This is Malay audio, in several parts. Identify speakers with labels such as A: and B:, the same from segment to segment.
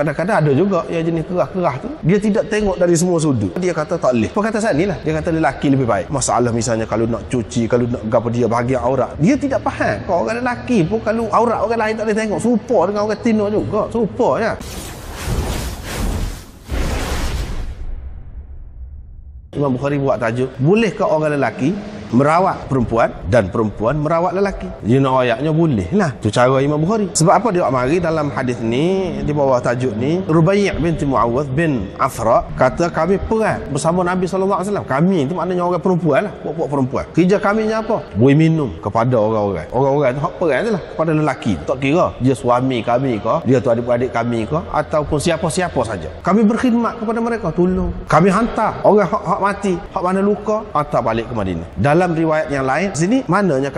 A: Kadang-kadang ada juga yang jenis kerah-kerah tu, dia tidak tengok dari semua sudut. Dia kata tak boleh. Perkataan ni lah, dia kata lelaki lebih baik. Masalah misalnya kalau nak cuci, kalau nak gapo dia bahagian aurat, dia tidak faham. Kau orang lelaki pun kalau aurat orang lain tak boleh tengok, serupa dengan orang tino juga, serupa ya. Imam Bukhari buat tajuk, bolehkah orang lelaki merawat perempuan dan perempuan merawat lelaki? Dia nak ayatnya boleh lah. Itu cara Imam Bukhari. Sebab apa dia mari dalam hadis ni, di bawah tajuk ni, Rubai' binti Muawwadh bin Afra kata kami perang bersama Nabi SAW. Kami itu maknanya orang perempuan lah, puak-puak perempuan. Kerja kami ni apa? Beri minum kepada orang-orang. Orang-orang tu hak perang je lah, kepada lelaki. Tak kira dia suami kami ke, dia tu adik-adik kami ke, ataupun siapa-siapa saja. Kami berkhidmat kepada mereka, tolong. Kami hantar orang hak mati, hak mana luka, hantar balik ke Madinah. Dalam riwayat yang lain sini, mananya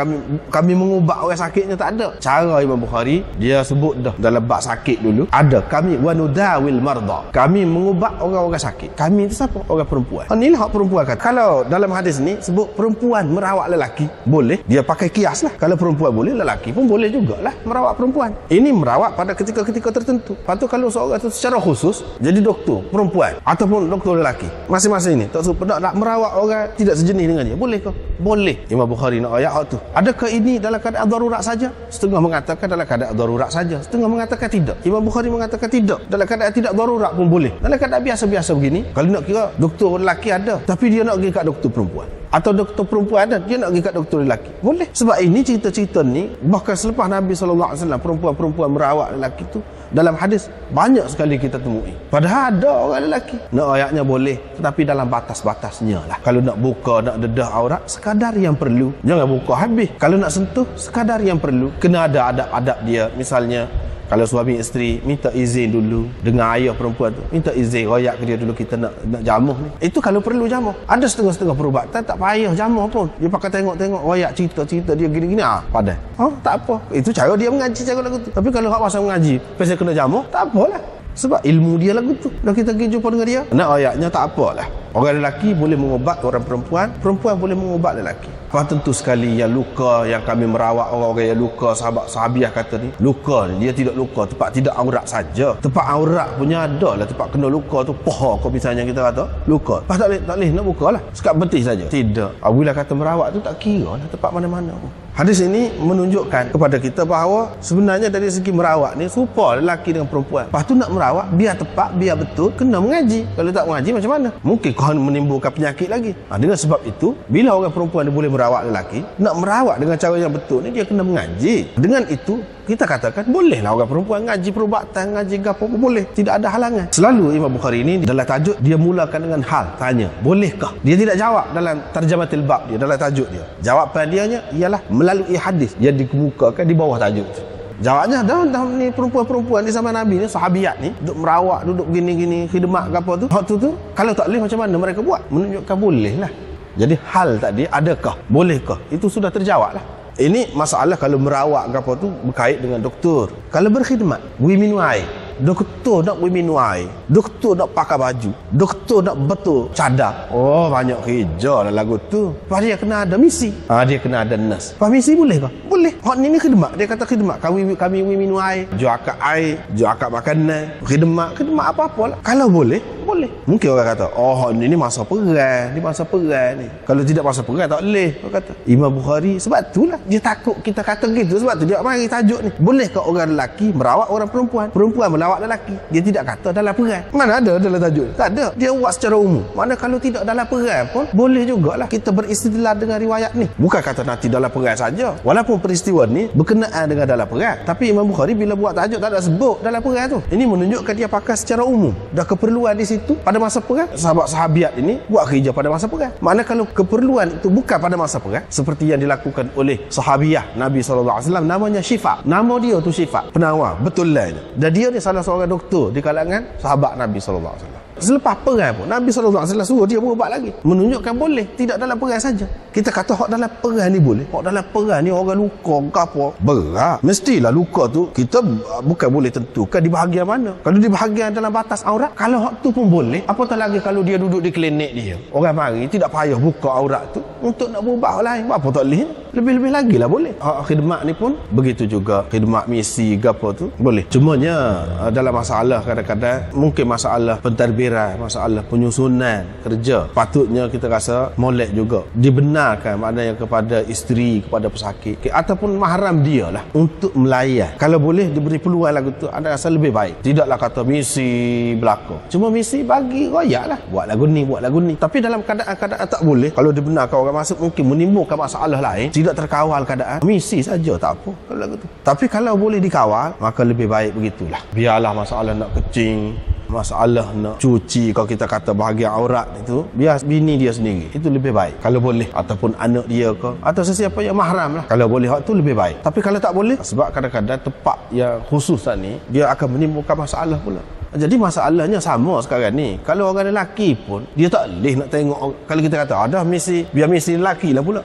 A: kami mengubat orang sakitnya tak ada. Cara Imam Bukhari, dia sebut dah dalam bab sakit dulu, ada kami wanudawil marda, kami mengubat orang-orang sakit. Kami itu siapa? Orang perempuan. Inilah hak perempuan kata. Kalau dalam hadis ni sebut perempuan merawat lelaki, boleh. Dia pakai kias lah. Kalau perempuan boleh, lelaki pun boleh jugalah merawat perempuan. Ini merawat pada ketika-ketika tertentu. Lepas tu kalau seorang itu secara khusus jadi doktor perempuan ataupun doktor lelaki, masing-masing ni tak suka nak merawat orang tidak sejenis dengan dia, boleh ke? Boleh. Imam Bukhari nak ayat tu. Adakah ini dalam keadaan darurat saja? Setengah mengatakan dalam keadaan darurat saja, setengah mengatakan tidak. Imam Bukhari mengatakan tidak. Dalam keadaan tidak darurat pun boleh. Dalam keadaan biasa-biasa begini, kalau nak kira doktor lelaki ada, tapi dia nak pergi kat doktor perempuan, atau doktor perempuan ada, dia nak pergi kat doktor lelaki, boleh. Sebab ini cerita-cerita ni bahkan selepas Nabi SAW, perempuan-perempuan merawat lelaki tu dalam hadis banyak sekali kita temui. Padahal ada orang lelaki nak ayatnya boleh, tetapi dalam batas-batasnya lah. Kalau nak buka, nak dedah aurat, sekadar yang perlu. Jangan buka habis. Kalau nak sentuh, sekadar yang perlu. Kena ada adab-adab dia. Misalnya kalau suami isteri minta izin dulu dengan ayah perempuan tu, minta izin royak ke dia dulu, kita nak jamuh ni. Itu kalau perlu jamuh. Ada setengah-setengah perubatan tak payah jamuh pun. Dia pakai tengok-tengok royak cerita-cerita dia gini-gini, padan. Tak apa. Itu cara dia mengaji, cara lagu tu. Tapi kalau hak masa mengaji, pasal kena jamuh, tak apalah. Sebab ilmu dia lagu tu. Dah kita pergi jumpa dengan dia, nak ayatnya tak apalah. Orang lelaki boleh mengubat orang perempuan, perempuan boleh mengubat lelaki. Tentu sekali yang luka yang kami merawat orang-orang yang luka, sahabiah kata ni, luka ni dia tidak luka tempat tidak aurat saja. Tempat aurat punya ada lah tempat kena luka tu. Paha kau misalnya kita kata luka. Tak boleh nak buka lah. Sekat betis saja. Tidak. Bila kata merawat tu tak kira lah tempat mana-mana. Hadis ini menunjukkan kepada kita bahawa sebenarnya dari segi merawat ni serupa lelaki dengan perempuan. Lepas tu nak merawat biar tepat, biar betul, kena mengaji. Kalau tak mengaji macam mana? Mungkin kau menimbulkan penyakit lagi. Dengan sebab itu, bila orang perempuan dia boleh merawat lelaki, nak merawat dengan cara yang betul ni dia kena mengaji. Dengan itu kita katakan bolehlah orang perempuan ngaji perubatan, ngaji gapo pun boleh, tidak ada halangan. Selalu Imam Bukhari ini dalam tajuk dia mulakan dengan hal, tanya, bolehkah? Dia tidak jawab dalam tarjamatul bab dia, dalam tajuk dia. Jawapan dia ialah melalui hadis yang dikemukakan di bawah tajuk tu. Jawabnya dah ni perempuan-perempuan di zaman Nabi ni, sahabiat ni duduk merawat, duduk gini-gini khidmat ke apa tu. Hak tu kalau tak boleh macam mana mereka buat? Menunjukkan boleh lah. Jadi hal tadi adakah, bolehkah? Itu sudah terjawab lah. Ini masalah kalau merawat ke apa tu berkait dengan doktor. Kalau berkhidmat, minum air. Doktor nak minum air, doktor nak pakai baju, doktor nak betul cadar. Banyak kerja lah lagu tu. Lepas dia kena ada misi. Dia kena ada nurse. Lepas misi boleh ke? Boleh. Hak ni khidmat. Dia kata khidmat. Kami minum air, jual akak air, jual akak makanan, khidmat apa-apa lah. Kalau boleh, boleh. Mungkin orang kata, ni masa perang, ni masa perang ni. Kalau tidak masa perang tak boleh. Orang kata Imam Bukhari, sebab itulah dia takut kita kata gitu. Sebab tu dia mari tajuk ni. Bolehkah orang lelaki merawat orang perempuan? Perempuan merawat lelaki. Dia tidak kata dalam perang. Mana ada dalam tajuk? Tak ada. Dia buat secara umum. Mana kalau tidak dalam perang pun boleh jugalah kita beristidlal dengan riwayat ni. Bukan kata nanti dalam perang saja. Walaupun peristiwa ni berkenaan dengan dalam perang, tapi Imam Bukhari bila buat tajuk tak ada sebut dalam perang tu. Ini menunjukkan dia pakai secara umum. Dah keperluan di situ pada masa perang. Sahabat-sahabiat ini buat kerja pada masa perang. Mana kalau keperluan itu bukan pada masa perang, seperti yang dilakukan oleh sahabiah Nabi SAW, namanya Syifa. Nama dia tu Syifa, penawar betul lah. Dan dia ni salah seorang doktor di kalangan sahabat Nabi SAW. Selepas perang pun Nabi SAW suruh dia berubat lagi. Menunjukkan boleh, tidak dalam perang saja. Kita kata hak dalam perang ni boleh. Hak dalam perang ni orang luka ke apa, berat. Mestilah luka tu kita bukan boleh tentukan di bahagian mana. Kalau di bahagian dalam batas aurat, kalau hak tu pun boleh, apatah lagi kalau dia duduk di klinik dia. Orang mari tidak payah buka aurat tu. untuk nak berubah orang lain. Apa tak boleh? Lebih-lebih lagi lah boleh. Khidmat ni pun begitu juga. Khidmat misi gapo tu boleh. Cumanya dalam masalah kadang-kadang mungkin masalah pentadbiran, masalah penyusunan kerja, patutnya kita rasa molek juga dibenarkan, maknanya kepada isteri, kepada pesakit ataupun mahram dia lah untuk melayan. Kalau boleh diberi peluang lagu tu, ada rasa lebih baik. Tidaklah kata misi belaka, cuma misi bagi royak lah, buat lagu ni, buat lagu ni. Tapi dalam keadaan-keadaan tak boleh, kalau dibenarkan orang masuk mungkin menimbulkan masalah lain, tidak terkawal keadaan, misi saja tak apa kalau lagu tu. Tapi kalau boleh dikawal, maka lebih baik begitulah. Biarlah masalah nak kecing, masalah nak cuci, kalau kita kata bahagian aurat itu, biar bini dia sendiri, itu lebih baik kalau boleh, ataupun anak dia ke, atau sesiapa yang mahram lah, kalau boleh hak tu lebih baik. Tapi kalau tak boleh, sebab kadang-kadang tempat yang khusus ni dia akan menimbulkan masalah pula. Jadi masalahnya sama sekarang ni. Kalau orang lelaki pun dia tak boleh nak tengok. Kalau kita kata ada misi, biar misi lelaki lah pula.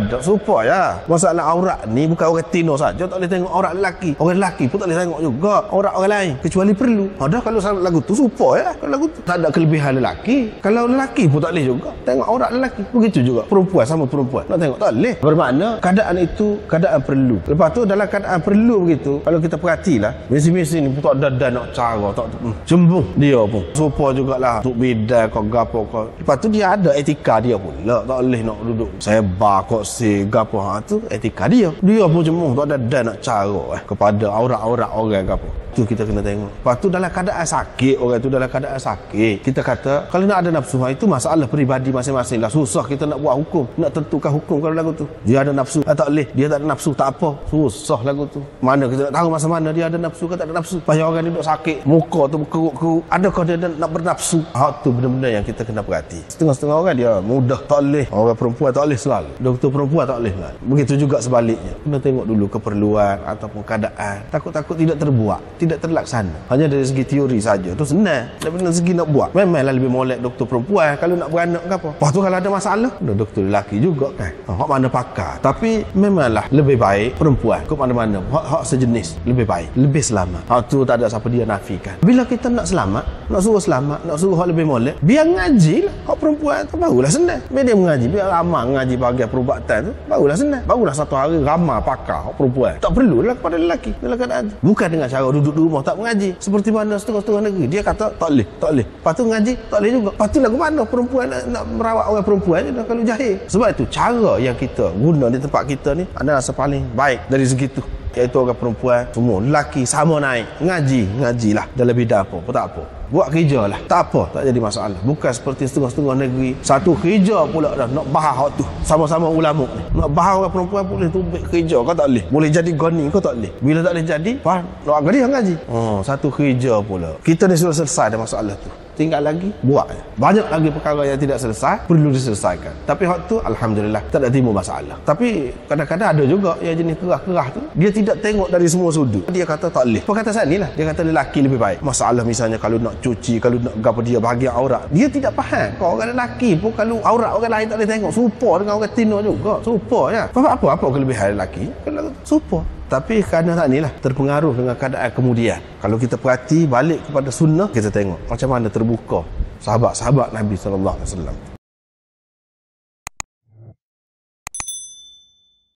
A: Tak supaya ya. Masalah aurat ni bukan orang tino saja tak boleh tengok aurat lelaki. Orang lelaki pun tak boleh tengok juga aurat orang lain kecuali perlu. Ada kalau lagu tu supaya ya. Kalau lagu tu tak ada kelebihan lelaki. Kalau lelaki pun tak boleh juga tengok aurat lelaki. Begitu juga perempuan sama perempuan nak tengok tak boleh. Bermakna keadaan itu keadaan perlu. Lepas tu dalam keadaan perlu begitu, kalau kita perhatilah, misi-misi ni pun tak ada nak cara tak cembung dia pun supaya jugalah untuk bidang kau gapo kau. Lepas tu dia ada etika dia pula, tak boleh nak duduk sebar kok si gapo. Tu etika dia pun cembung, tak ada dan nak cara kepada aurat-aurat orang gapo. Tu kita kena tengok. Lepas tu dalam keadaan sakit, orang tu dalam keadaan sakit, kita kata kalau nak ada nafsu, itu masalah peribadi masing-masing lah. Susah kita nak buat hukum, nak tentukan hukum kalau lagu tu dia ada nafsu, tak boleh, dia tak ada nafsu, tak apa, susah lagu tu. Mana kita nak tahu masa mana dia ada nafsu ke tak ada nafsu? Supaya orang ni duduk sakit, muka tu berkerut-kerut, adakah dia nak bernafsu? Tu benda-benda yang kita kena perhati. Setengah-setengah orang dia mudah tak boleh, orang perempuan tak boleh selalu, doktor perempuan tak boleh selalu. Begitu juga sebaliknya. Kena tengok dulu keperluan ataupun keadaan. Takut-takut tidak terbuat, tidak terlaksana. Hanya dari segi teori saja tu senang. Dari segi nak buat memanglah lebih molek doktor perempuan kalau nak beranak ke apa. Lepas tu kalau ada masalah, ada doktor lelaki juga kan. Hak mana pakar. Tapi memanglah lebih baik perempuan ke mana-mana. Hak sejenis lebih baik, lebih selamat. Hak tu tak ada siapa dia nafikan. Bila kita nak selamat, nak suruh selamat, nak suruh hak lebih molek, biar ngaji lah. Hak perempuan tu barulah senang. Biar dia mengaji, biar ramai ngaji bahagian perubatan tu, barulah senang. Barulah satu hari ramai pakar hak perempuan. Tak perlulah kepada lelaki dalam keadaan tu. Bukan dengan cara duduk di rumah tak mengaji seperti mana setengah-setengah negeri dia kata tak boleh, tak boleh. Lepas tu ngaji tak boleh juga. Lepas tu lagu mana perempuan nak merawat orang perempuan je kalau jahil. Sebab itu cara yang kita guna di tempat kita ni adalah paling baik dari segi tu, iaitu orang perempuan semua lelaki sama naik ngajilah dalam bidang apa tak apa, buat kerja lah, tak apa, tak jadi masalah. Bukan seperti setengah-setengah negeri satu kerja pula dah nak bahas hak tu, sama-sama ulama ni nak bahas orang perempuan boleh tu kerja kau tak boleh, boleh jadi goni kau tak boleh, bila tak boleh jadi nak dia ngaji. Satu kerja pula. Kita ni sudah selesai dah masalah tu, tinggal lagi buat. Banyak lagi perkara yang tidak selesai perlu diselesaikan. Tapi hak tu alhamdulillah tak ada timbul masalah. Tapi kadang-kadang ada juga yang jenis kerah-kerah tu dia tidak tengok dari semua sudut. Dia kata tak boleh. Perkataan ni lah, dia kata lelaki lebih baik. Masalah misalnya kalau nak cuci, kalau nak gapo dia bahagian aurat, dia tidak faham. Kalau orang lelaki pun kalau aurat orang lain tak boleh tengok, serupa dengan orang tino juga, serupa ya. Apa kelebihan lelaki? Kalau serupa. Tapi kerana tak ni lah terpengaruh dengan keadaan kemudian. Kalau kita perhati balik kepada sunnah, kita tengok macam mana terbuka sahabat-sahabat Nabi SAW.